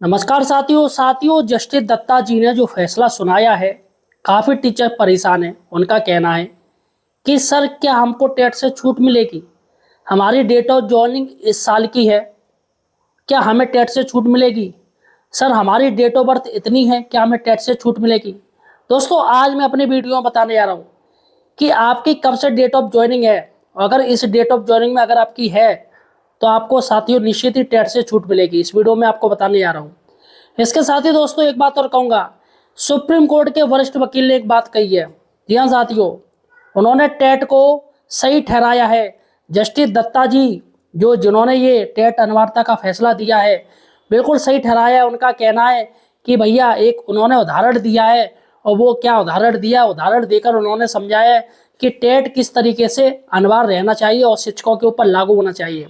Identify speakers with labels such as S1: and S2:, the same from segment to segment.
S1: नमस्कार साथियों जस्टिस दत्ता जी ने जो फैसला सुनाया है, काफ़ी टीचर परेशान हैं। उनका कहना है कि सर क्या हमको टेट से छूट मिलेगी? हमारी डेट ऑफ जॉइनिंग इस साल की है, क्या हमें टेट से छूट मिलेगी? सर हमारी डेट ऑफ बर्थ इतनी है, क्या हमें टेट से छूट मिलेगी? दोस्तों आज मैं अपनी वीडियो में बताने जा रहा हूँ कि आपकी कब से डेट ऑफ जॉइनिंग है। अगर इस डेट ऑफ जॉइनिंग में अगर आपकी है तो आपको साथियों निश्चित ही टेट से छूट मिलेगी। इस वीडियो में आपको बताने जा रहा हूँ। इसके साथ ही दोस्तों एक बात और कहूँगा, सुप्रीम कोर्ट के वरिष्ठ वकील ने एक बात कही है। जी हाँ साथियों, उन्होंने टेट को सही ठहराया है। जस्टिस दत्ता जी जिन्होंने ये टेट अनिवार्यता का फैसला दिया है, बिल्कुल सही ठहराया है। उनका कहना है कि भैया एक उन्होंने उदाहरण दिया है, और वो क्या उदाहरण दिया, उदाहरण देकर उन्होंने समझाया है कि टेट किस तरीके से अनिवार्य रहना चाहिए और शिक्षकों के ऊपर लागू होना चाहिए।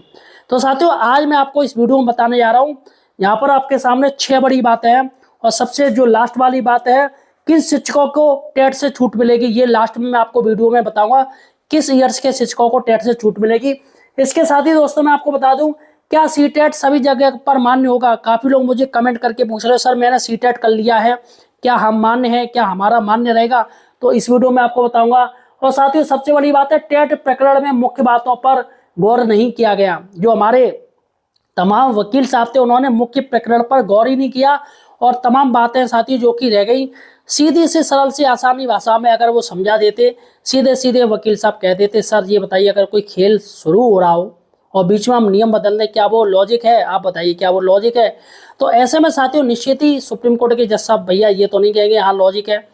S1: तो साथियों आज मैं आपको इस वीडियो में बताने जा रहा हूँ। यहाँ पर आपके सामने 6 बड़ी बातें हैं, और सबसे जो लास्ट वाली बात है, किन शिक्षकों को टेट से छूट मिलेगी, ये लास्ट में मैं आपको वीडियो में बताऊंगा किस ईयर्स के शिक्षकों को टेट से छूट मिलेगी। इसके साथ ही दोस्तों मैं आपको बता दूं, क्या सीटेट सभी जगह पर मान्य होगा? काफी लोग मुझे कमेंट करके पूछ रहे हैं, सर मैंने सीटेट कर लिया है, क्या हम मान्य है, क्या हमारा मान्य रहेगा? तो इस वीडियो में आपको बताऊंगा। और साथियों सबसे बड़ी बात है, टेट प्रकरण में मुख्य बातों पर गौर नहीं किया गया। जो हमारे तमाम वकील साहब थे उन्होंने मुख्य प्रकरण पर गौर ही नहीं किया, और तमाम बातें साथियों जो कि रह गई, सीधी से सरल से आसानी भाषा में अगर वो समझा देते, सीधे सीधे वकील साहब कह देते, सर ये बताइए अगर कोई खेल शुरू हो रहा हो और बीच में हम नियम बदल दें, क्या वो लॉजिक है? आप बताइए क्या वो लॉजिक है? तो ऐसे में साथियों निश्चित ही सुप्रीम कोर्ट के जज साहब भैया ये तो नहीं कहेंगे हाँ लॉजिक है।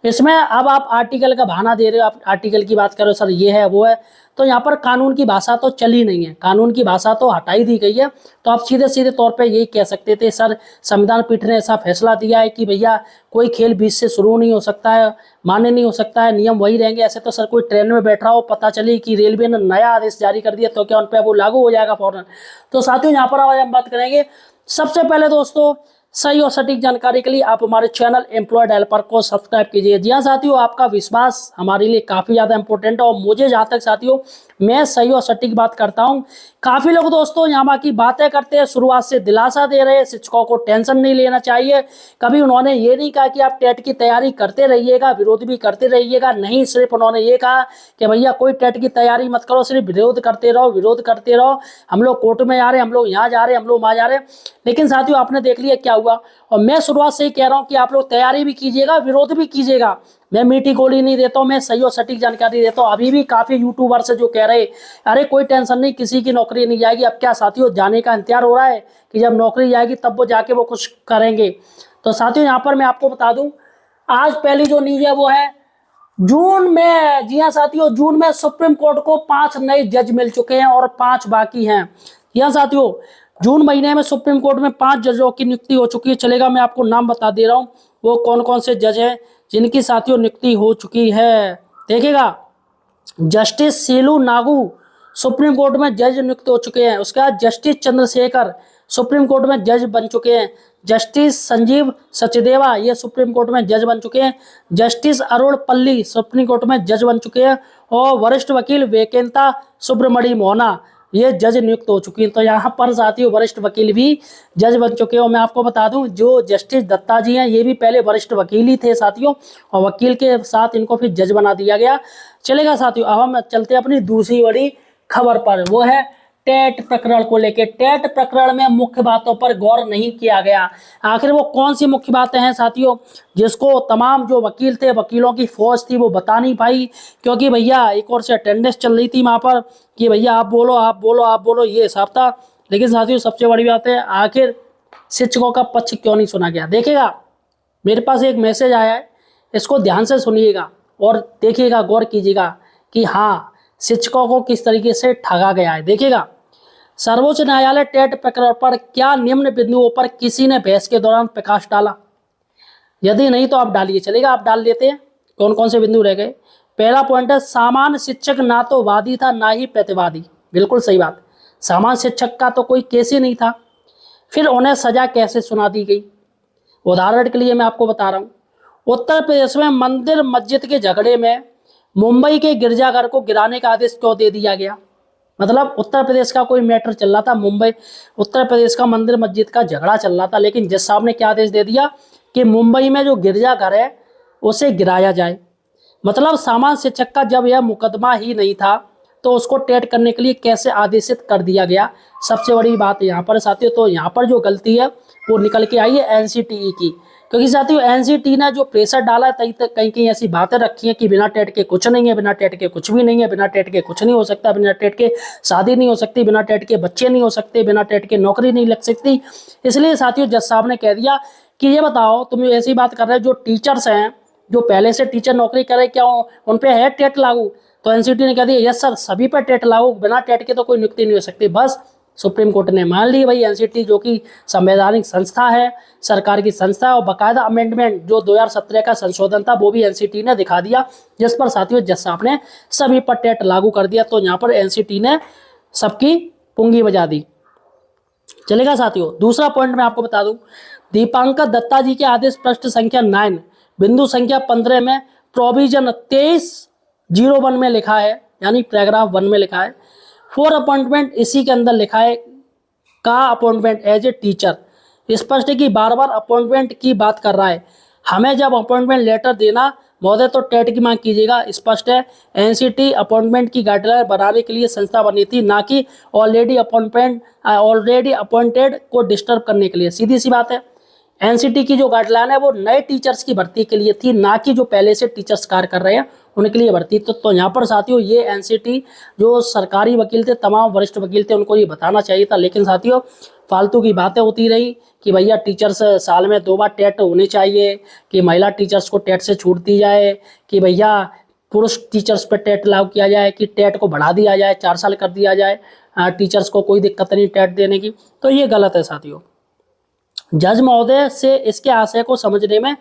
S1: इसमें अब आप आर्टिकल का बहाना दे रहे हो, आप आर्टिकल की बात कर रहे हो, सर ये है वो है। तो यहाँ पर कानून की भाषा तो चली नहीं है, कानून की भाषा तो हटाई दी गई है। तो आप सीधे सीधे तौर पे यही कह सकते थे, सर संविधान पीठ ने ऐसा फैसला दिया है कि भैया कोई खेल बीच से शुरू नहीं हो सकता है, मान्य नहीं हो सकता है, नियम वही रहेंगे। ऐसे तो सर कोई ट्रेन में बैठ रहा हो, पता चले कि रेलवे ने नया आदेश जारी कर दिया, तो क्या उन पर वो लागू हो जाएगा फौरन? तो साथियों यहाँ पर आज हम बात करेंगे। सबसे पहले दोस्तों, सही और सटीक जानकारी के लिए आप हमारे चैनल एम्प्लॉयड हेल्पर को सब्सक्राइब कीजिए। जी हाँ साथियों, आपका विश्वास हमारे लिए काफ़ी ज़्यादा इंपॉर्टेंट है, और मुझे जहाँ तक साथियों मैं सही और सटीक बात करता हूँ। काफ़ी लोग दोस्तों यहाँ की बातें करते हैं, शुरुआत से दिलासा दे रहे हैं, शिक्षकों को टेंशन नहीं लेना चाहिए। कभी उन्होंने ये नहीं कहा कि आप टेट की तैयारी करते रहिएगा, विरोध भी करते रहिएगा, नहीं, सिर्फ उन्होंने ये कहा कि भैया कोई टेट की तैयारी मत करो, सिर्फ विरोध करते रहो, विरोध करते रहो। हम लोग कोर्ट में जा रहे हैं, हम लोग यहाँ जा रहे हैं, हम लोग वहाँ जा रहे हैं। लेकिन साथियों आपने देख लिया क्या हुआ। और मैं शुरुआत से ही कह रहा हूँ कि आप लोग तैयारी भी कीजिएगा, विरोध भी कीजिएगा। मैं मीठी गोली नहीं देता हूँ, मैं सही और सटीक जानकारी देता हूँ। अभी भी काफी यूट्यूबर्स है जो कह रहे अरे कोई टेंशन नहीं, किसी की नौकरी नहीं जाएगी। अब क्या साथियों जाने का इंतजार हो रहा है कि जब नौकरी जाएगी तब वो जाके वो कुछ करेंगे? तो साथियों यहाँ पर मैं आपको बता दूं, आज पहली जो न्यूज है वो है जून में। जी हाँ साथियों, जून में सुप्रीम कोर्ट को 5 नए जज मिल चुके हैं और 5 बाकी हैं। जी हाँ साथियों, जून महीने में सुप्रीम कोर्ट में 5 जजों की नियुक्ति हो चुकी है। चलेगा, मैं आपको नाम बता दे रहा हूँ वो कौन कौन से जज हैं जिनकी साथियों नियुक्ति हो चुकी है। देखिएगा, justice Silu Nagu supreme court में जज नियुक्त हो चुके हैं। उसके बाद जस्टिस चंद्रशेखर सुप्रीम कोर्ट में जज बन चुके हैं। जस्टिस संजीव सचदेवा ये सुप्रीम कोर्ट में जज बन चुके हैं। जस्टिस अरुण पल्ली सुप्रीम कोर्ट में जज बन चुके हैं। और वरिष्ठ वकील वेकेंता सुब्रमणी मोहना ये जज नियुक्त हो चुकी हैं। तो यहाँ पर साथियों वरिष्ठ वकील भी जज बन चुके हैं। और मैं आपको बता दूं, जो जस्टिस दत्ता जी हैं ये भी पहले वरिष्ठ वकील ही थे साथियों, और वकील के साथ इनको फिर जज बना दिया गया। चलेगा साथियों, अब हम चलते हैं अपनी दूसरी बड़ी खबर पर, वो है टेट प्रकरण को लेकर। टेट प्रकरण में मुख्य बातों पर गौर नहीं किया गया। आखिर वो कौन सी मुख्य बातें हैं साथियों, जिसको तमाम जो वकील थे, वकीलों की फौज थी, वो बता नहीं पाई, क्योंकि भैया एक और से अटेंडेंस चल रही थी वहां पर कि भैया आप बोलो आप बोलो आप बोलो, ये हिसाब था। लेकिन साथियों सबसे बड़ी बात है, आखिर शिक्षकों का पक्ष क्यों नहीं सुना गया? देखिएगा, मेरे पास एक मैसेज आया है, इसको ध्यान से सुनिएगा और देखिएगा, गौर कीजिएगा कि हाँ शिक्षकों को किस तरीके से ठगा गया है। देखिएगा, सर्वोच्च न्यायालय टेट प्रकरण पर क्या निम्न बिंदुओं पर किसी ने बहस के दौरान प्रकाश डाला? यदि नहीं तो आप डालिए। चलेगा, आप डाल देते हैं कौन कौन से बिंदु रह गए। पहला पॉइंट है, सामान्य शिक्षक ना तो वादी था ना ही प्रतिवादी। बिल्कुल सही बात, सामान्य शिक्षक का तो कोई केस ही नहीं था, फिर उन्हें सजा कैसे सुना दी गई? उदाहरण के लिए मैं आपको बता रहा हूँ, उत्तर प्रदेश में मंदिर मस्जिद के झगड़े में मुंबई के गिरजाघर को गिराने का आदेश क्यों दे दिया गया? मतलब उत्तर प्रदेश का कोई मैटर चल रहा था, मुंबई उत्तर प्रदेश का मंदिर मस्जिद का झगड़ा चल रहा था, लेकिन जज साहब ने क्या आदेश दे दिया कि मुंबई में जो गिरजाघर है उसे गिराया जाए। मतलब सामान्य शिक्षक का जब यह मुकदमा ही नहीं था तो उसको टेट करने के लिए कैसे आदेशित कर दिया गया, सबसे बड़ी बात यहाँ पर साथियों। तो यहाँ पर जो गलती है वो निकल के आई है एनसीटीई की, क्योंकि साथियों एनसीटी ने जो प्रेशर डाला है कहीं कहीं ऐसी बातें रखी हैं कि बिना टेट के कुछ नहीं है, बिना टेट के कुछ भी नहीं है, बिना टेट के कुछ नहीं हो सकता, बिना टेट के शादी नहीं हो सकती, बिना टेट के बच्चे नहीं हो सकते, बिना टेट के नौकरी नहीं लग सकती। इसलिए साथियों जज साहब ने कह दिया कि ये बताओ तुम ऐसी बात कर रहे हो, जो टीचर्स हैं जो पहले से टीचर नौकरी करे क्या उन पे है टेट लागू? तो एनसीटी ने कह दिया यस सर, सभी पर टेट लागू, बिना टेट के तो कोई नियुक्ति नहीं हो सकती। बस सुप्रीम कोर्ट ने मान ली भाई, एनसीटी जो कि संवैधानिक संस्था है, सरकार की संस्था है, और बाकायदा अमेंडमेंट जो 2017 का संशोधन था वो भी एनसीटी ने दिखा दिया, जिस पर साथियों जज साहब ने सभी पर टेट लागू कर दिया। तो यहाँ पर एनसीटी ने सबकी पुंगी बजा दी। चलेगा साथियों, दूसरा पॉइंट मैं आपको बता दूं, दीपांकर दत्ता जी के आदेश पृष्ठ संख्या 9 बिंदु संख्या 15 में प्रोविजन 2301 में लिखा है, यानी पैराग्राफ 1 में लिखा है फॉर अपॉइंटमेंट, इसी के अंदर लिखा है का अपॉइंटमेंट एज ए टीचर। स्पष्ट है कि बार बार अपॉइंटमेंट की बात कर रहा है। हमें जब अपॉइंटमेंट लेटर देना महोदय तो टेट की मांग कीजिएगा। स्पष्ट है एनसीटी अपॉइंटमेंट की गाइडलाइन बनाने के लिए संस्था बनी थी, ना कि ऑलरेडी अपॉइंटेड को डिस्टर्ब करने के लिए। सीधी सी बात है, एनसीटी की जो गाइडलाइन है वो नए टीचर्स की भर्ती के लिए थी, ना कि जो पहले से टीचर्स कार्य कर रहे हैं उनके लिए भर्ती। तो यहाँ पर साथियों ये एनसीटी जो सरकारी वकील थे, तमाम वरिष्ठ वकील थे, उनको ये बताना चाहिए था। लेकिन साथियों फालतू की बातें होती रही कि भैया टीचर्स साल में 2 बार टेट होने चाहिए, कि महिला टीचर्स को टेट से छूट दी जाए, कि भैया पुरुष टीचर्स पर टेट लागू किया जाए, कि टेट को बढ़ा दिया जाए, 4 साल कर दिया जाए, टीचर्स को कोई दिक्कत नहीं टेट देने की। तो ये गलत है साथियों। जज महोदय से इसके आशय को समझने में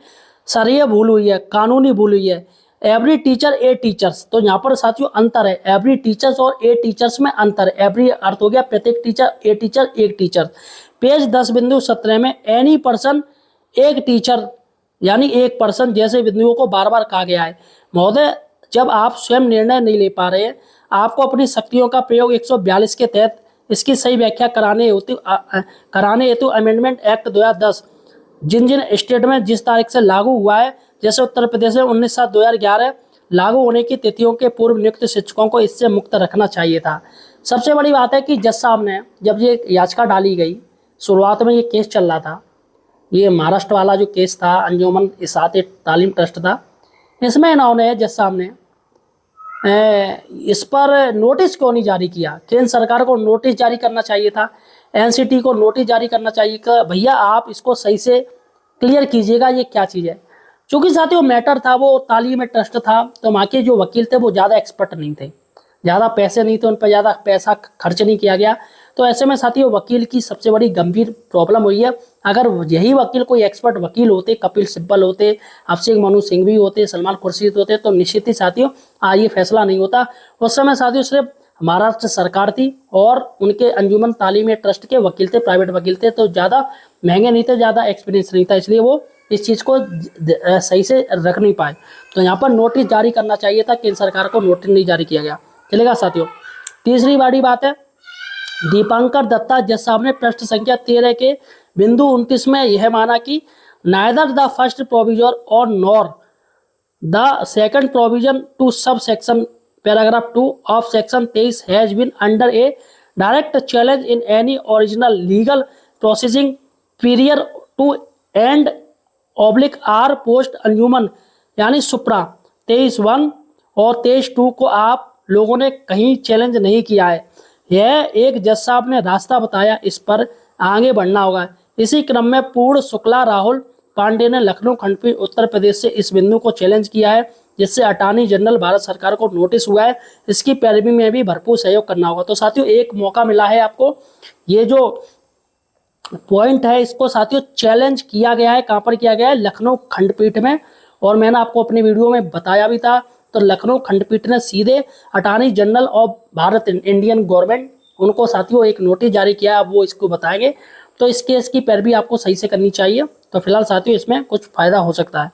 S1: सरिय भूल हुई है, कानूनी भूल हुई है। एवरी टीचर ए टीचर्स, तो यहाँ पर साथियों अंतर है, एवरी टीचर्स और ए टीचर्स में अंतर है। एवरी अर्थ हो गया प्रत्येक टीचर, ए टीचर एक टीचर। पेज 10.17 में एनी पर्सन एक टीचर, यानी एक पर्सन जैसे बिंदुओं को बार बार कहा गया है। महोदय जब आप स्वयं निर्णय नहीं ले पा रहे, आपको अपनी शक्तियों का प्रयोग 142 के तहत इसकी सही व्याख्या कराने हेतु अमेंडमेंट एक्ट 2010 जिन जिन स्टेट में जिस तारीख से लागू हुआ है, जैसे उत्तर प्रदेश में 19/7/2011 लागू होने की तिथियों के पूर्व नियुक्त शिक्षकों को इससे मुक्त रखना चाहिए था। सबसे बड़ी बात है कि जज साहब ने जब ये याचिका डाली गई, शुरुआत में ये केस चल रहा था, ये महाराष्ट्र वाला जो केस था, अंजुमन इसात तालीम ट्रस्ट था, इसमें इन्होंने जज साहब ने इस पर नोटिस क्यों नहीं जारी किया? केंद्र सरकार को नोटिस जारी करना चाहिए था, एनसीटी को नोटिस जारी करना चाहिए कि भैया आप इसको सही से क्लियर कीजिएगा ये क्या चीज़ है। क्योंकि साथियों मैटर था वो तालीम ट्रस्ट था, तो वहाँ के जो वकील थे वो ज़्यादा एक्सपर्ट नहीं थे, ज़्यादा पैसे नहीं थे, उन पर ज़्यादा पैसा खर्च नहीं किया गया। तो ऐसे में साथियों वकील की सबसे बड़ी गंभीर प्रॉब्लम हुई है। अगर यही वकील कोई एक्सपर्ट वकील होते, कपिल सिब्बल होते, अभिषेक मनु सिंघवी होते, सलमान खुर्शीद होते, तो निश्चित ही साथियों ये फैसला नहीं होता। उस समय साथियों सिर्फ महाराष्ट्र सरकार थी और उनके अंजुमन तालीम ट्रस्ट के वकील थे, प्राइवेट वकील थे, तो ज़्यादा महंगे नहीं थे, ज़्यादा एक्सपीरियंस नहीं था, इसलिए वो इस चीज़ को सही से रख नहीं पाए। तो यहाँ पर नोटिस जारी करना चाहिए था, केंद्र सरकार को नोटिस नहीं जारी किया गया। चलेगा साथियों, तीसरी बड़ी बात है, दीपांकर दत्ता जज साहब ने पृष्ठ संख्या 13 के बिंदु 29 में यह माना कि नाइदर द फर्स्ट प्रोविजन और nor the second provision to sub section paragraph 2 of section 23 has been under a direct challenge in any original legal processing period to end oblique or post अंजुमन, यानी supra 23(1) और 23(2) को आप लोगों ने कहीं challenge नहीं किया है। यह एक जज साहब ने रास्ता बताया, इस पर आगे बढ़ना होगा। इसी क्रम में पूर्ण शुक्ला राहुल पांडे ने लखनऊ खंडपीठ उत्तर प्रदेश से इस बिंदु को चैलेंज किया है, जिससे अटॉर्नी जनरल भारत सरकार को नोटिस हुआ है। इसकी पैरवी में भी भरपूर सहयोग करना होगा। तो साथियों एक मौका मिला है आपको, ये जो पॉइंट है इसको साथियों चैलेंज किया गया है। कहाँ पर किया गया है? लखनऊ खंडपीठ में, और मैंने आपको अपनी वीडियो में बताया भी था। तो लखनऊ खंडपीठ ने सीधे attorney general of Bharat Indian government उनको साथियों एक नोटिस जारी किया, अब वो इसको बताएंगे। तो इस केस की पैरवी आपको सही से करनी चाहिए। तो फिलहाल साथियों इसमें कुछ फायदा हो सकता है।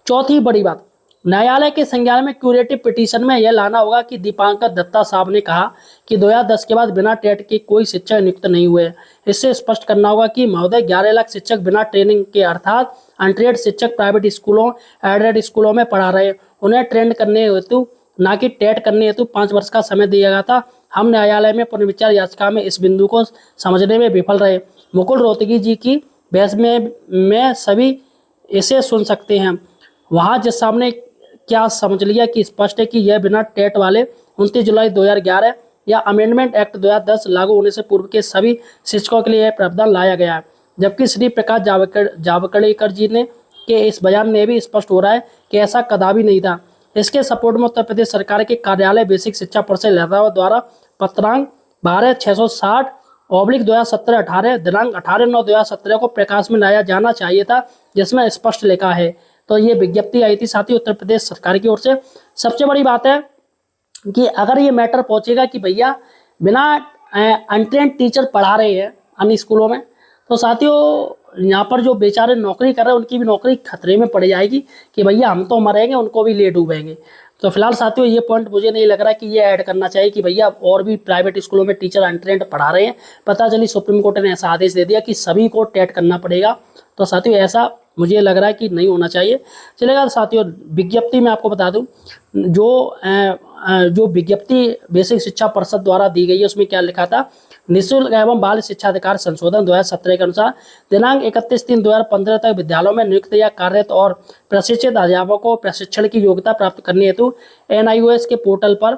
S1: चौथी बड़ी बात, न्यायालय के संज्ञान में क्यूरेटिव पिटीशन में यह लाना होगा कि दीपांकर दत्ता साहब ने कहा कि 2010 के बाद बिना टेट के कोई शिक्षक नियुक्त नहीं हुए। इससे स्पष्ट करना होगा कि महोदय 11 लाख शिक्षक बिना ट्रेनिंग के अर्थात अनट्रेड शिक्षक प्राइवेट स्कूलों एडेड स्कूलों में पढ़ा रहे, उन्हें ट्रेंड करने हेतु ना कि टेट करने हेतु 5 वर्ष का समय दिया गया था। हम न्यायालय में पुनर्विचार याचिका में इस बिंदु को समझने में विफल रहे। मुकुल रोहतगी जी की बहस में सभी इसे सुन सकते हैं। वहाँ जिस सामने क्या समझ लिया कि स्पष्ट है कि यह बिना टेट वाले 29 जुलाई 2011 या अमेंडमेंट एक्ट 2010 लागू होने से पूर्व के सभी शिक्षकों के लिए यह प्रावधान लाया गया है। जबकि श्री प्रकाश जावड़ेकर जी ने के इस बयान में भी स्पष्ट हो रहा है कि ऐसा कदापि नहीं था। इसके सपोर्ट में उत्तर प्रदेश सरकार के कार्यालय बेसिक शिक्षा परिषद लखनऊ द्वारा पत्रांक 12/660/2017 दिनांक 18/9/2017 को प्रकाश में लाया जाना चाहिए था, जिसमें स्पष्ट लिखा है। तो ये विज्ञप्ति आई थी साथी उत्तर प्रदेश सरकार की ओर से। सबसे बड़ी बात है कि अगर ये मैटर पहुंचेगा कि भैया बिना अनट्रेंड टीचर पढ़ा रहे हैं अन्य स्कूलों में, तो साथियों यहाँ पर जो बेचारे नौकरी कर रहे हैं उनकी भी नौकरी खतरे में पड़ जाएगी कि भैया हम तो मरेंगे, उनको भी ले डूबेंगे। तो फिलहाल साथियों ये पॉइंट मुझे नहीं लग रहा कि ये ऐड करना चाहिए कि भैया और भी प्राइवेट स्कूलों में टीचर अनट्रेंड पढ़ा रहे हैं। पता चली सुप्रीम कोर्ट ने ऐसा आदेश दे दिया कि सभी को टेट करना पड़ेगा, तो साथियों ऐसा मुझे लग रहा है कि नहीं होना चाहिए। चलेगा साथियों, विज्ञप्ति में आपको बता दूं जो विज्ञप्ति बेसिक शिक्षा परिषद द्वारा दी गई है उसमें क्या लिखा था। निःशुल्क एवं बाल शिक्षा अधिकार संशोधन 2017 के अनुसार दिनांक 31/3/2015 तक विद्यालयों में नियुक्त या कार्यरत और प्रशिक्षित अध्यापकों को प्रशिक्षण की योग्यता प्राप्त करने हेतु NIOS के पोर्टल पर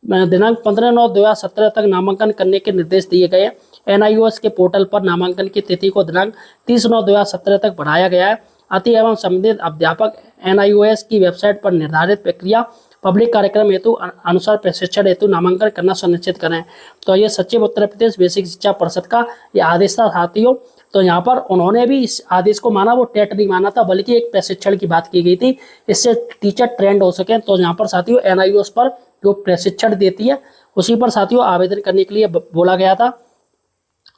S1: दिनांक 15/9/2017 तक नामांकन करने के निर्देश दिए गए। NIOS के पोर्टल पर नामांकन की तिथि को दिनांक 30/9/2017 तक बढ़ाया गया है। अति एवं संबंधित अध्यापक NIOS की वेबसाइट पर निर्धारित प्रक्रिया पब्लिक कार्यक्रम हेतु अनुसार प्रशिक्षण हेतु नामांकन करना सुनिश्चित करें। तो ये सचिव उत्तर प्रदेश बेसिक शिक्षा परिषद का ये आदेश था साथियों। तो यहाँ पर उन्होंने भी इस आदेश को माना, वो टेट नहीं माना था, बल्कि एक प्रशिक्षण की बात की गई थी, इससे टीचर ट्रेंड हो सके। तो यहाँ पर साथियों NIOS पर जो प्रशिक्षण देती है उसी पर साथियों आवेदन करने के लिए बोला गया था।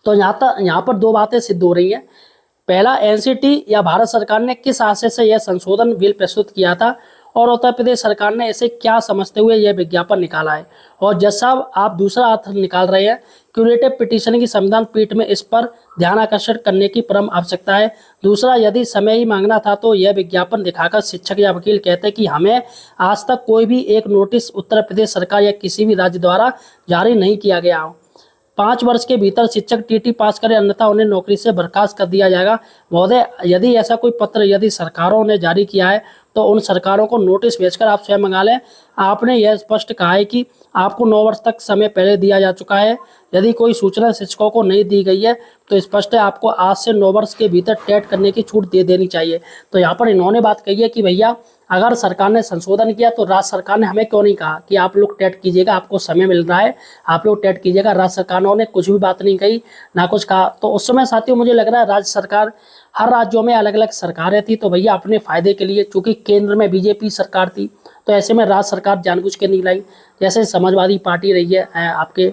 S1: तो यहाँ पर दो बातें सिद्ध हो रही हैं। पहला, NCT या भारत सरकार ने किस आशय से यह संशोधन बिल प्रस्तुत किया था और उत्तर प्रदेश सरकार ने इसे क्या समझते हुए यह विज्ञापन निकाला है। और जज साहब आप दूसरा अर्थ निकाल रहे हैं। क्यूरेटिव पिटीशन की संविधान पीठ में इस पर ध्यान आकर्षण करने की परम आवश्यकता है। दूसरा, यदि समय ही मांगना था तो यह विज्ञापन दिखाकर शिक्षक या वकील कहते कि हमें आज तक कोई भी एक नोटिस उत्तर प्रदेश सरकार या किसी भी राज्य द्वारा जारी नहीं किया गया हो। 5 वर्ष के भीतर शिक्षक TT पास करें, अन्यथा उन्हें नौकरी से बर्खास्त कर दिया जाएगा। महोदय, यदि ऐसा कोई पत्र यदि सरकारों ने जारी किया है तो उन सरकारों को नोटिस भेजकर आप स्वयं मंगा लें। आपने यह स्पष्ट कहा है कि आपको 9 वर्ष तक समय पहले दिया जा चुका है। यदि कोई सूचना शिक्षकों को नहीं दी गई है तो स्पष्ट है आपको आज से 9 वर्ष के भीतर टेट करने की छूट दे देनी चाहिए। तो यहाँ पर इन्होंने बात कही है कि भैया अगर सरकार ने संशोधन किया तो राज्य सरकार ने हमें क्यों नहीं कहा कि आप लोग टेट कीजिएगा, आपको समय मिल रहा है, आप लोग टेट कीजिएगा। राज्य सरकारों ने कुछ भी बात नहीं कही, ना कुछ कहा। तो उस समय साथियों मुझे लग रहा है राज्य सरकार, हर राज्यों में अलग अलग सरकारें थी, तो भैया अपने फायदे के लिए, चूंकि केंद्र में BJP सरकार थी तो ऐसे में राज्य सरकार जानबूझ के नहीं लाई। जैसे समाजवादी पार्टी रही है आपके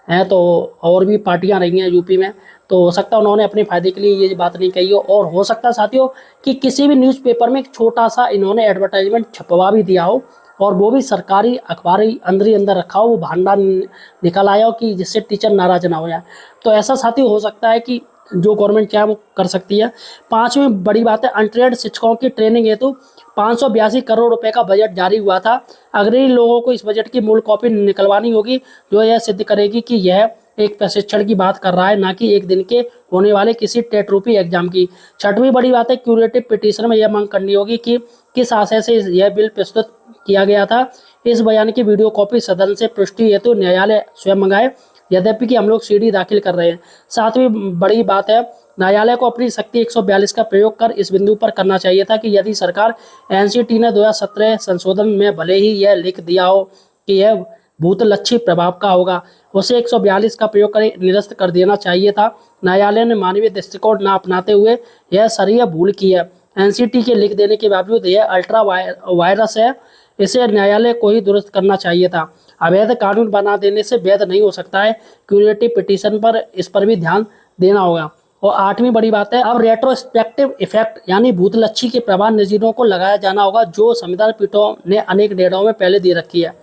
S1: हैं, तो और भी पार्टियां रही हैं यूपी में, तो हो सकता है उन्होंने अपने फायदे के लिए ये बात नहीं कही हो। और हो सकता है साथियों कि किसी भी न्यूज़पेपर में एक छोटा सा इन्होंने एडवर्टाइजमेंट छपवा भी दिया हो और वो भी सरकारी अखबार ही अंदर रखा हो, वो भांडा निकल आया हो कि जिससे टीचर नाराज ना हो जाए। तो ऐसा साथियों हो सकता है कि जो गवर्नमेंट क्या वो कर सकती है। 5वीं बड़ी बात है, अनट्रेड शिक्षकों की ट्रेनिंग हेतु 582 करोड़ रुपए का बजट जारी हुआ था। अग्रणी लोगों को इस बजट की मूल कॉपी निकलवानी होगी जो यह सिद्ध करेगी कि यह एक प्रशिक्षण की बात कर रहा है, ना कि एक दिन के होने वाले किसी टेट रूपी एग्जाम की। 6वीं बड़ी बात है, क्यूरेटिव पिटीशन में यह मांग करनी होगी कि किस आशय से यह बिल प्रस्तुत किया गया था। इस बयान की वीडियो कॉपी सदन से पुष्टि हेतु न्यायालय स्वयं मंगाए, यद्यपि कि हम लोग CD दाखिल कर रहे हैं। 7वीं बड़ी बात है, न्यायालय को अपनी शक्ति 142 का प्रयोग कर इस बिंदु पर करना चाहिए था कि यदि सरकार NCT ने 2017 संशोधन में भले ही यह लिख दिया हो कि यह भूतलक्षी प्रभाव का होगा, उसे 142 का प्रयोग कर निरस्त कर देना चाहिए था। न्यायालय ने मानवीय दृष्टिकोण न अपनाते हुए यह सरिया भूल की है। NCT के लिख देने के बावजूद यह अल्ट्रा वायरस है, इसे न्यायालय को ही दुरुस्त करना चाहिए था। अवैध कानून बना देने से वैध नहीं हो सकता है। क्यूरेटिव पिटीशन पर इस पर भी ध्यान देना होगा। और 8वीं बड़ी बात है, अब रेट्रोस्पेक्टिव इफेक्ट यानी भूतलक्षी के प्रभाव नजीरों को लगाया जाना होगा, जो संविधान पीठों ने अनेक निर्णयों में पहले दे रखी है।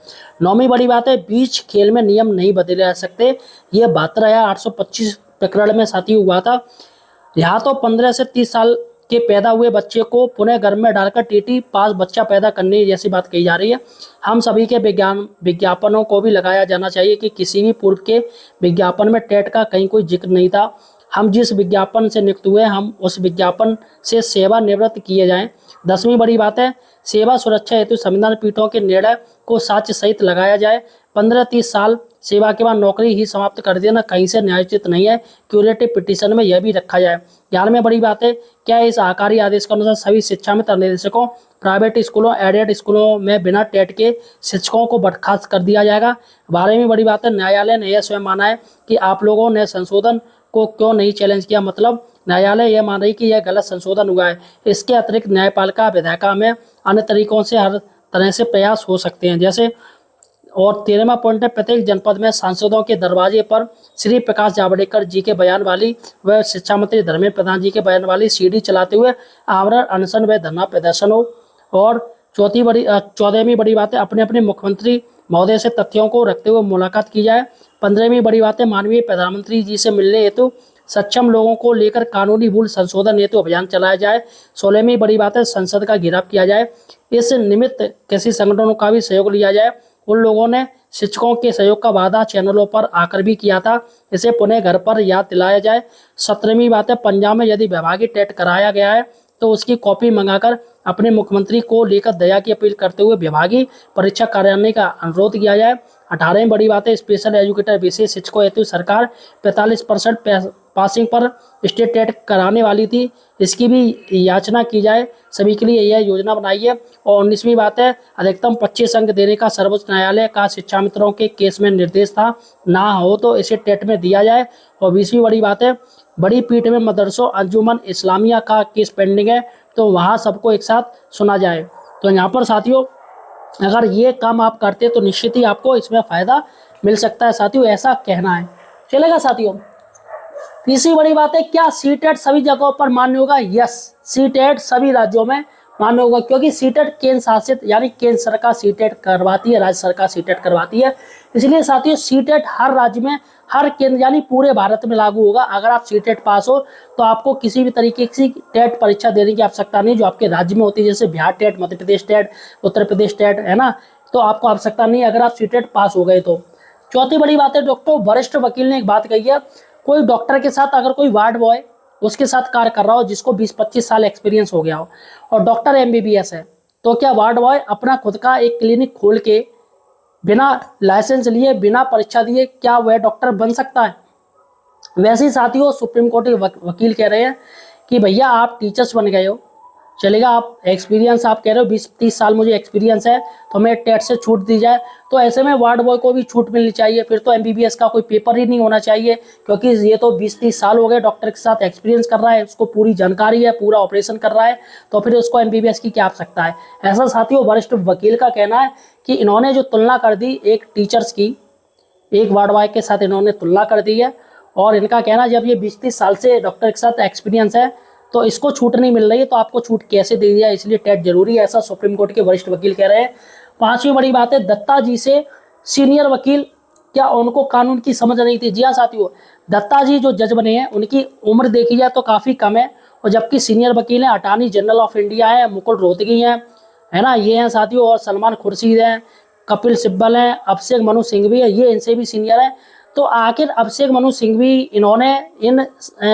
S1: 9वीं बड़ी बात है, बीच खेल में नियम नहीं बदले जा सकते। ये 72,825 प्रकरण में साथियों हुआ था। यहाँ तो 15 से 30 साल के पैदा हुए बच्चे को पुनः गर्भ में डालकर टीटी पास बच्चा पैदा करने जैसी बात कही जा रही है। हम सभी के विज्ञापनों को भी लगाया जाना चाहिए कि किसी भी पूर्व के विज्ञापन में टेट का कहीं कोई जिक्र नहीं था। हम जिस विज्ञापन से नियुक्त हुए हम उस विज्ञापन से सेवा निवृत्त किए जाएं। 10वीं बड़ी बात है, सेवा सुरक्षा हेतु संविधान पीठों के निर्णय को साक्ष्य सहित लगाया जाए। 15-30 साल सेवा के बाद नौकरी ही समाप्त कर देना कहीं से न्यायोचित नहीं है। क्यूरेटिव पिटीशन में यह भी रखा जाए। 11वीं बड़ी बात है, क्या इस आकारी आदेश के अनुसार सभी शिक्षा मित्र निर्देशकों, प्राइवेट स्कूलों, एडेड स्कूलों में बिना टेट के शिक्षकों को बर्खास्त कर दिया जाएगा। 12वीं बड़ी बात है, न्यायालय ने यह स्वयं माना है कि आप लोगों ने संशोधन को क्यों नहीं चैलेंज किया, मतलब न्यायालय यह मान रही कि यह गलत संशोधन हुआ है। इसके अतिरिक्त न्यायपालिका विधायिका में अन्य तरीकों से हर तरह से प्रयास हो सकते हैं जैसे। और 13वां पॉइंट है, प्रत्येक जनपद में सांसदों के दरवाजे पर श्री प्रकाश जावड़ेकर जी के बयान वाली व शिक्षा मंत्री धर्मेंद्र प्रधान जी के बयान वाली सीडी चलाते हुए आमरण अनशन व धरना प्रदर्शन हो। और 14वीं बड़ी बात है, अपने अपने मुख्यमंत्री महोदय से तथ्यों को रखते हुए मुलाकात की जाए। 15वीं बड़ी बात है, माननीय प्रधानमंत्री जी से मिलने हेतु सक्षम लोगों को लेकर कानूनी भूल संशोधन हेतु अभियान चलाया जाए। 16वीं बड़ी बात है, संसद का घेराव किया जाए। इस निमित्त किसी संगठनों का भी सहयोग लिया जाए। उन लोगों ने शिक्षकों के सहयोग का वादा चैनलों पर आकर भी किया था, इसे पुनः घर पर याद दिलाया जाए। 17वीं बात है, पंजाब में यदि विभागीय टेट कराया गया है तो उसकी कॉपी मंगाकर अपने मुख्यमंत्री को लेकर दया की अपील करते हुए विभागीय परीक्षा कराने का अनुरोध किया जाए। 18वीं बड़ी बात है, स्पेशल एजुकेटर विशेष शिक्षकों हेतु सरकार 45% पासिंग पर स्टेट टेट कराने वाली थी, इसकी भी याचना की जाए। सभी के लिए यह योजना बनाई है। और 19वीं बात है, अधिकतम 25 अंक देने का सर्वोच्च न्यायालय का शिक्षा मित्रों के केस में निर्देश था, ना हो तो इसे टेट में दिया जाए। और 20वीं बड़ी बात है, बड़ी पीठ में मदरसों अंजुमन इस्लामिया का केस पेंडिंग है, तो वहाँ सबको एक साथ सुना जाए। तो यहाँ पर साथियों अगर ये काम आप करते तो निश्चित ही आपको इसमें फ़ायदा मिल सकता है साथियों, ऐसा कहना है। चलेगा साथियों। तीसरी बड़ी बात है, क्या सीटेट सभी जगहों पर मान्य होगा? यस, सीटेट सभी राज्यों में मान्य होगा, क्योंकि सीटेट केंद्र शासित यानी केंद्र सरकार सीटेट करवाती है, राज्य सरकार सीटेट करवाती है। इसलिए साथियों सीटेट हर राज्य में, हर केंद्र यानी पूरे भारत में लागू होगा। अगर आप सीटेट पास हो तो आपको किसी भी तरीके की टेट परीक्षा देने की आवश्यकता नहीं, जो आपके राज्य में होती है, जैसे Bihar TET, Madhya Pradesh TET, Uttar Pradesh TET, है ना, तो आपको आवश्यकता नहीं अगर आप सीटेट पास हो गए तो। चौथी बड़ी बात है, डॉक्टर वरिष्ठ वकील ने एक बात कही है, कोई डॉक्टर के साथ अगर कोई वार्ड बॉय उसके साथ कार्य कर रहा हो जिसको 20-25 साल एक्सपीरियंस हो गया हो और डॉक्टर एमबीबीएस है, तो क्या वार्ड बॉय अपना खुद का एक क्लिनिक खोल के बिना लाइसेंस लिए, बिना परीक्षा दिए, क्या वह डॉक्टर बन सकता है? वैसे ही साथियों सुप्रीम कोर्ट के वकील कह रहे हैं कि भैया आप टीचर्स बन गए हो, चलेगा, आप एक्सपीरियंस आप कह रहे हो 20-30 साल मुझे एक्सपीरियंस है, तो हमें टेट से छूट दी जाए। तो ऐसे में वार्ड बॉय को भी छूट मिलनी चाहिए, फिर तो एमबीबीएस का कोई पेपर ही नहीं होना चाहिए, क्योंकि ये तो 20-30 साल हो गए डॉक्टर के साथ एक्सपीरियंस कर रहा है, उसको पूरी जानकारी है, पूरा ऑपरेशन कर रहा है, तो फिर उसको एमबीबीएस की क्या आवश्यकता है? ऐसा साथियों वरिष्ठ वकील का कहना है कि इन्होंने जो तुलना कर दी एक टीचर्स की, एक वार्ड बॉय के साथ इन्होंने तुलना कर दी है, और इनका कहना जब ये 20-30 साल से डॉक्टर के साथ एक्सपीरियंस है तो इसको छूट नहीं मिल रही है, तो आपको छूट कैसे दे दिया? इसलिए टेट जरूरी है, ऐसा सुप्रीम कोर्ट के वरिष्ठ वकील कह रहे हैं। 5वीं बड़ी बात है, दत्ता जी से सीनियर वकील, क्या उनको कानून की समझ नहीं थी? जी हाँ साथियों, दत्ता जी जो जज बने हैं उनकी उम्र देखी जाए तो काफ़ी कम है, और जबकि सीनियर वकील हैं अटॉर्नी जनरल ऑफ इंडिया है, मुकुल रोहतगी हैं, है ना, ये हैं साथियों, और सलमान खुर्शीद हैं, कपिल सिब्बल हैं, अभिषेक मनु सिंघवी है, ये इनसे भी सीनियर है। तो आखिर अभिषेक मनु सिंघवी इन्होंने, इन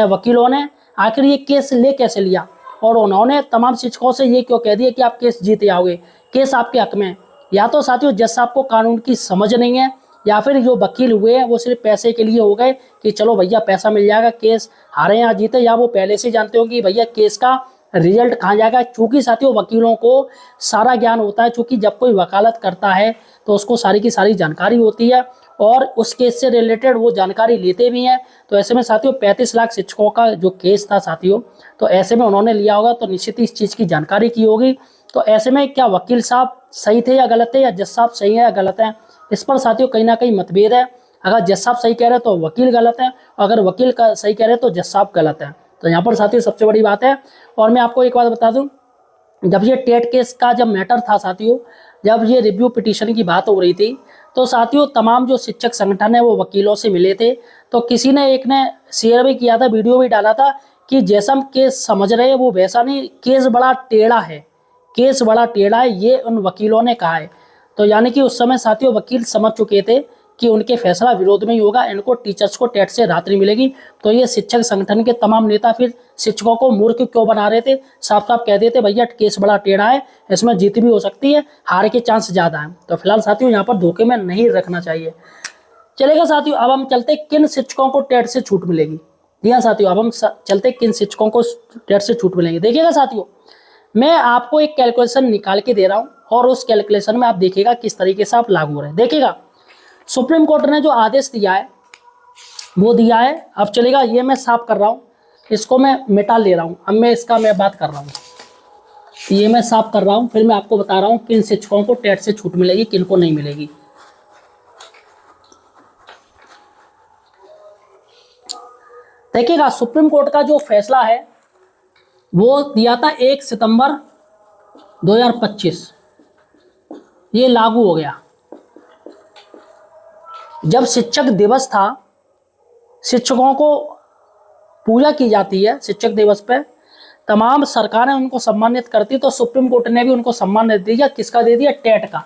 S1: वकीलों ने आखिर ये केस ले कैसे लिया, और उन्होंने तमाम शिक्षकों से ये क्यों कह दिया कि आप केस जीते आओगे, केस आपके हक में? या तो साथियों जज साहब को कानून की समझ नहीं है, या फिर जो वकील हुए हैं वो सिर्फ पैसे के लिए हो गए कि चलो भैया पैसा मिल जाएगा, केस हारे या जीते, या वो पहले से जानते हो कि भैया केस का रिजल्ट कहाँ जाएगा। चूंकि साथियों वकीलों को सारा ज्ञान होता है, चूंकि जब कोई वकालत करता है तो उसको सारी की सारी जानकारी होती है, और उस केस से रिलेटेड वो जानकारी लेते भी हैं। तो ऐसे में साथियों 35 लाख शिक्षकों का जो केस था साथियों, तो ऐसे में उन्होंने लिया होगा, तो निश्चित ही इस चीज़ की जानकारी की होगी। तो ऐसे में क्या वकील साहब सही थे या गलत थे, या जज साहब सही है या गलत है, इस पर साथियों कहीं ना कहीं मतभेद है। अगर जज साहब सही कह रहे हैं तो वकील गलत है, अगर वकील का सही कह रहे हैं तो जज साहब गलत है। तो यहाँ पर साथियों सबसे बड़ी बात है। और मैं आपको एक बात बता दूं, जब ये टेट केस का जब मैटर था साथियों, जब ये रिव्यू पिटीशन की बात हो रही थी, तो साथियों तमाम जो शिक्षक संगठन है वो वकीलों से मिले थे। तो किसी ने एक ने शेयर भी किया था, वीडियो भी डाला था कि जैसा हम केस समझ रहे हैं वो वैसा नहीं, केस बड़ा टेढ़ा है, केस बड़ा टेढ़ा है, ये उन वकीलों ने कहा है। तो यानी कि उस समय साथियों वकील समझ चुके थे कि उनके फैसला विरोध में ही होगा, इनको टीचर्स को टेट से राहत नहीं मिलेगी। तो ये शिक्षक संगठन के तमाम नेता फिर शिक्षकों को मूर्ख क्यों बना रहे थे, साफ साफ कह देते भैया केस बड़ा टेढ़ा है, इसमें जीत भी हो सकती है, हार के चांस ज़्यादा है। तो फिलहाल साथियों यहाँ पर धोखे में नहीं रखना चाहिए। चलेगा साथियों, अब हम चलते किन शिक्षकों को टेट से छूट मिलेगी। जी हाँ साथियों, अब हम चलते किन शिक्षकों को टेट से छूट मिलेगी। देखिएगा साथियों, मैं आपको एक कैलकुलेशन निकाल के दे रहा हूँ और उस कैलकुलेशन में आप देखिएगा किस तरीके से आप लागू हो रहे हैं। देखिएगा सुप्रीम कोर्ट ने जो आदेश दिया है वो दिया है। अब चलेगा, ये मैं साफ कर रहा हूँ, इसको मैं मिटा ले रहा हूँ, अब मैं बात कर रहा हूँ, ये मैं साफ कर रहा हूँ, फिर मैं आपको बता रहा हूँ किन शिक्षकों को टेट से छूट मिलेगी, किन को नहीं मिलेगी। देखिएगा सुप्रीम कोर्ट का जो फैसला है वो दिया था 1 सितंबर 2025, ये लागू हो गया। जब शिक्षक दिवस था, शिक्षकों को पूजा की जाती है, शिक्षक दिवस पे तमाम सरकारें उनको सम्मानित करती, तो सुप्रीम कोर्ट ने भी उनको सम्मान दे दिया। किसका दे दिया? टेट का,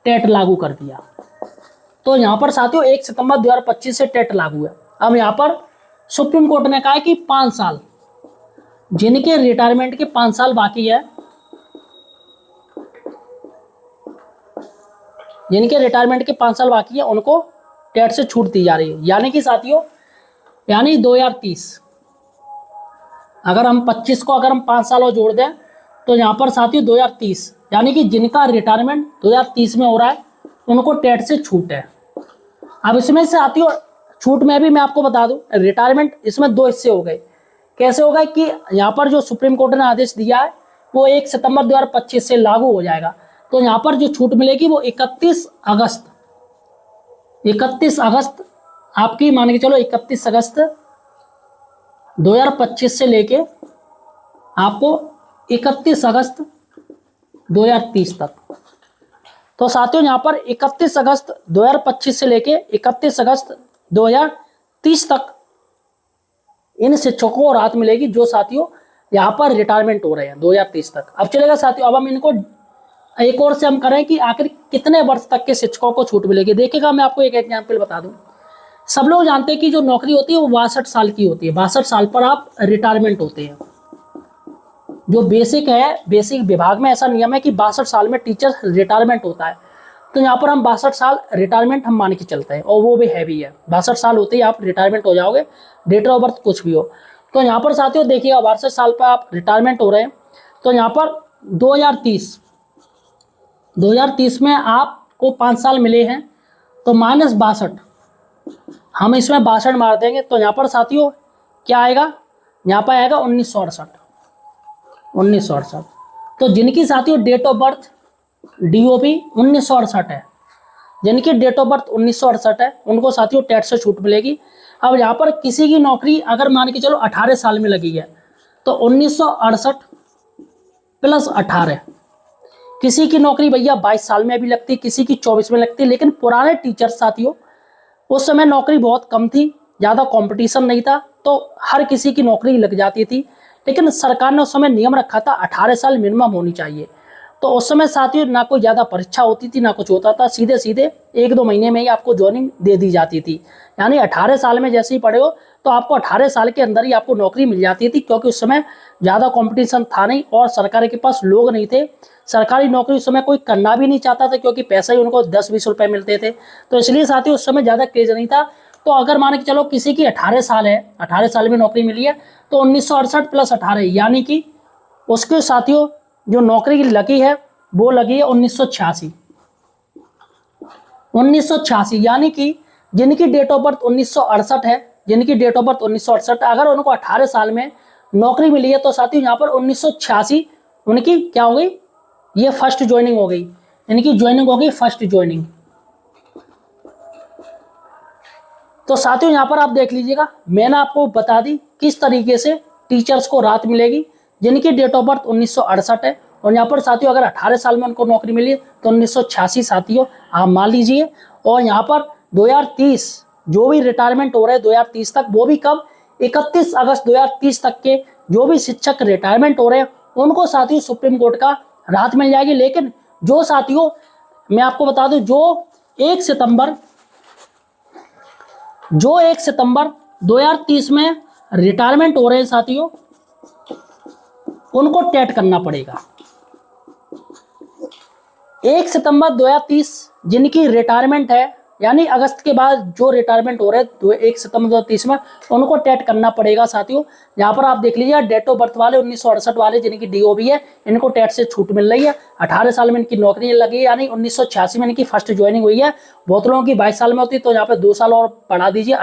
S1: टेट लागू कर दिया। तो यहाँ पर साथियों 1 सितंबर 2025 से टेट लागू है। अब यहाँ पर सुप्रीम कोर्ट ने कहा है कि 5 साल, जिनके रिटायरमेंट के 5 साल बाकी है, जिनके रिटायरमेंट के 5 साल बाकी है उनको टेट से छूट दी जा रही है। यानी कि साथियों, यानी 2030, अगर हम 25 को अगर हम 5 साल और जोड़ दें तो यहाँ पर साथियों 2030, यानी कि जिनका रिटायरमेंट 2030 में हो रहा है उनको टेट से छूट है। अब इसमें से साथियों छूट में भी मैं आपको बता दूं, रिटायरमेंट इसमें 2 हिस्से हो गए। कैसे होगा कि यहाँ पर जो सुप्रीम कोर्ट ने आदेश दिया है वो 1 सितंबर 2025 से लागू हो जाएगा। तो यहाँ पर जो छूट मिलेगी वो 31 अगस्त आपकी मान के चलो 31 अगस्त 2025 से लेके आपको 31 अगस्त 2030 तक। तो साथियों यहाँ पर 31 अगस्त 2025 से लेके 31 अगस्त 2030 तक इन शिक्षकों को राहत मिलेगी जो साथियों यहाँ पर रिटायरमेंट हो रहे हैं 2030 तक। अब चलेगा साथियों, अब हम इनको एक और से हम करें कि आखिर कितने वर्ष तक के शिक्षकों को छूट मिलेगी। देखिएगा मैं आपको एक एग्जाम्पल बता दूं, सब लोग जानते हैं कि जो नौकरी होती है वो 62 साल की होती है, 62 साल पर आप रिटायरमेंट होते हैं। जो बेसिक है, बेसिक विभाग में ऐसा नियम है कि 62 साल में टीचर रिटायरमेंट होता है। तो यहाँ पर हम 62 साल रिटायरमेंट हम मान के चलते हैं, और वो भी हैवी है। 62 साल होते ही आप रिटायरमेंट हो जाओगे, डेट ऑफ बर्थ कुछ भी हो। तो यहाँ पर साथियों देखिएगा 62 साल पर आप रिटायरमेंट हो रहे हैं। तो यहाँ पर 2030 में आपको 5 साल मिले हैं, तो -62, हम इसमें 62 मार देंगे। तो यहाँ पर साथियों क्या आएगा? यहाँ पर आएगा 1968। तो जिनकी साथियों डेट ऑफ बर्थ DOB 1968 है, जिनकी डेट ऑफ बर्थ 1968 है उनको साथियों टेट से छूट मिलेगी। अब यहाँ पर किसी की नौकरी अगर मान के चलो 18 साल में लगी है तो 1968 + 18, किसी की नौकरी भैया 22 साल में भी लगती, किसी की 24 में लगती। लेकिन पुराने टीचर साथियों उस समय नौकरी बहुत कम थी, ज़्यादा कंपटीशन नहीं था, तो हर किसी की नौकरी लग जाती थी। लेकिन सरकार ने उस समय नियम रखा था 18 साल मिनिमम होनी चाहिए। तो उस समय साथियों ना कोई ज़्यादा परीक्षा होती थी, ना कुछ होता था, सीधे सीधे 1-2 महीने में ही आपको ज्वाइनिंग दे दी जाती थी। यानी 18 साल में जैसे ही पढ़े हो तो आपको 18 साल के अंदर ही आपको नौकरी मिल जाती थी, क्योंकि उस समय ज़्यादा कंपटीशन था नहीं और सरकार के पास लोग नहीं थे। सरकारी नौकरी उस समय कोई करना भी नहीं चाहता था, क्योंकि पैसा ही उनको 10-20 रुपये मिलते थे। तो इसलिए साथियों उस समय ज़्यादा क्रेज नहीं था। तो अगर मान के चलो किसी की 18 साल है, 18 साल में नौकरी मिली है, तो 1968 + 18, यानी कि उसके साथियों जो नौकरी लगी है वो लगी है 1986। 1986 यानी कि जिनकी डेट ऑफ बर्थ 1968 है, जिनकी डेट ऑफ बर्थ 1968, अगर उनको 18 साल में नौकरी मिली है तो साथियों यहाँ पर 1986 उनकी क्या हो गई? ये फर्स्ट ज्वाइनिंग हो गई, इनकी ज्वाइनिंग हो गई फर्स्ट ज्वाइनिंग। तो साथियों यहाँ पर आप देख लीजिएगा, मैंने आपको बता दी किस तरीके से टीचर्स को राहत मिलेगी जिनकी डेट ऑफ बर्थ 1968 है। और यहाँ पर साथियों अगर 18 साल में उनको नौकरी मिली तो 1986 साथियों आप मान लीजिए। और यहाँ पर 2030 जो भी रिटायरमेंट हो रहे हैं 2030 तक, वो भी कब, 31 अगस्त 2030 तक के जो भी शिक्षक रिटायरमेंट हो रहे हैं उनको साथियों सुप्रीम कोर्ट का राहत मिल जाएगी। लेकिन जो साथियों मैं आपको बता दूं, जो 1 सितंबर 2030 में रिटायरमेंट हो रहे हैं साथियों, उनको टेट करना पड़ेगा। 1 सितंबर 2030 जिनकी रिटायरमेंट है, यानी अगस्त के बाद जो रिटायरमेंट हो रहे हैं तो 1 सितंबर 2030 में उनको टेट करना पड़ेगा साथियों। यहाँ पर आप देख लीजिए, डेट ऑफ बर्थ वाले 1968 वाले जिनकी डीओबी है, इनको टेट से छूट मिल रही है। 18 साल में इनकी नौकरी लगी है, यानी 1986 में इनकी फर्स्ट ज्वाइनिंग हुई है। बहुत लोगों की 22 साल में होती तो यहाँ पे 2 साल और बढ़ा दीजिए,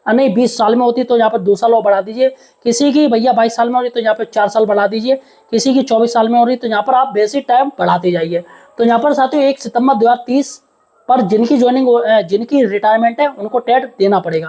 S1: 20 साल में होती तो यहाँ पर 2 साल और बढ़ा दीजिए। किसी की भैया 22 साल में हो रही तो यहाँ पे 4 साल बढ़ा दीजिए। किसी की 24 साल में हो रही तो यहाँ पर आप बेसिक टाइम बढ़ाते जाइए। तो यहाँ पर साथियों 1 सितंबर 2030 पर जिनकी ज्वाइनिंग जिनकी रिटायरमेंट है उनको टेट देना पड़ेगा।